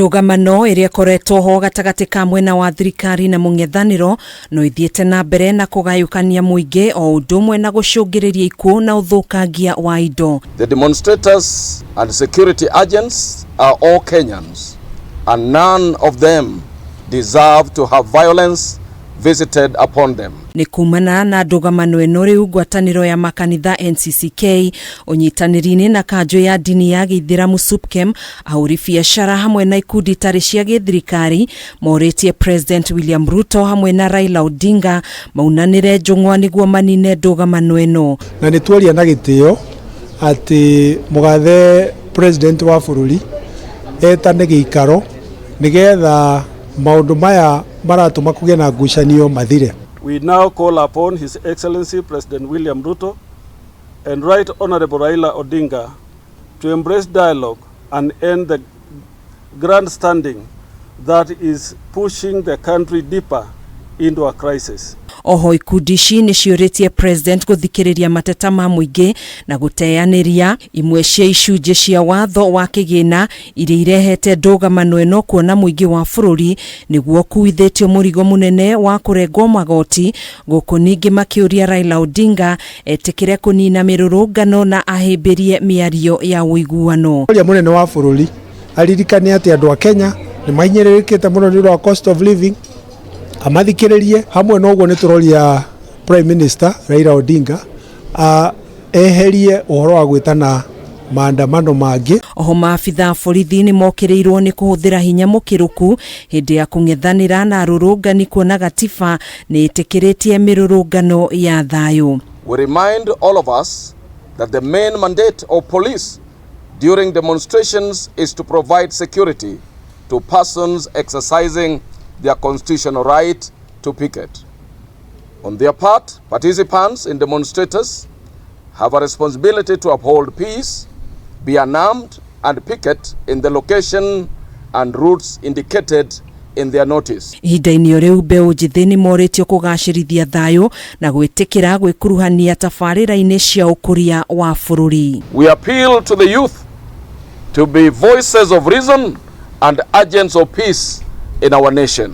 Ndũgamano iria koretwo ho gatagati ka mwena wa thirikari na mung'ethaniro no ithiete na mbere na kugayukania muingi o ũndũmwe na gucungiriria ikuũ na ũthũkangia wa indo. The demonstrators and security agents are all Kenyans, and none of them deserve to have violence visited upon them. Ni kumana na ndũgamano ĩno rĩu ngwatanĩro ya makanitha NCCK ũnyitanĩri-inĩ na Kanju ya dini ya GIITHIRAMU SUPKEM ahũri biacara hamwe na ikundi tarĩ cia gĩthirikari morĩtie President William Ruto hamwe na Raila Odinga maunanĩre njũng'wa nĩguo manine ndũgamano ĩno. Na nĩtuoria na gĩtĩo atĩ mũgathe President wa bũrũri etane gĩikaro nĩgetha maũndũ maya maratũma kũgĩe na ngucanio mathire. We now call upon His Excellency President William Ruto and Right Honorable Raila Odinga to embrace dialogue and end the grandstanding that is pushing the country deeper into a crisis. Oho ikundi ici nĩciũrĩtie President guthikĩrĩria mateta ma mũingĩ na guteyanĩria imwe cia icunjĩ cia watho wa kĩgĩna iria irehete ndũgamano ĩno kuona mũingĩ wa bũrũri nĩguo kuithĩtio mũrigo mũnene wa kũrengwo magoti, gũkũ ningĩ makĩũria Raila Odinga etĩkĩre kũnina mĩrũrũngano na ahĩmbĩrie mĩario ya ũiguano. Ũrĩa mũnene wa bũrũri aririkane atĩ andũ a Kenya nĩmahinyĩrĩrĩkĩte mũno nĩ ũndũ wa cost of living, amathikĩrĩrie hamwe na ũguo nĩtũroria Prime Minister Raila Odinga eherie ũhoro wa gwĩtana maandamano mangĩ. Oho maabitha borithi nĩmokĩrĩirwo nĩ kũhũthĩra hinya mũkĩrũku hĩndĩ ya kũng'ethanĩra na arũrũngani kuona gatiba nĩĩtĩkĩrĩtie mĩrũrũngano ya thayũ. We remind all of us that the main mandate of police during demonstrations is to provide security to persons exercising their constitutional right to picket. On their part, participants in demonstrators have a responsibility to uphold peace, be unarmed, and picket in the location and routes indicated in their notice. Ihinda-inĩ rĩu mbeũ njĩthĩ nĩmorĩtio kũgacĩrithia thayũ na gwĩtĩkĩra gwĩkuruhania tabarĩra-inĩ cia ũkũria wa bũrũri. We appeal to the youth to be voices of reason and agents of peace in our nation.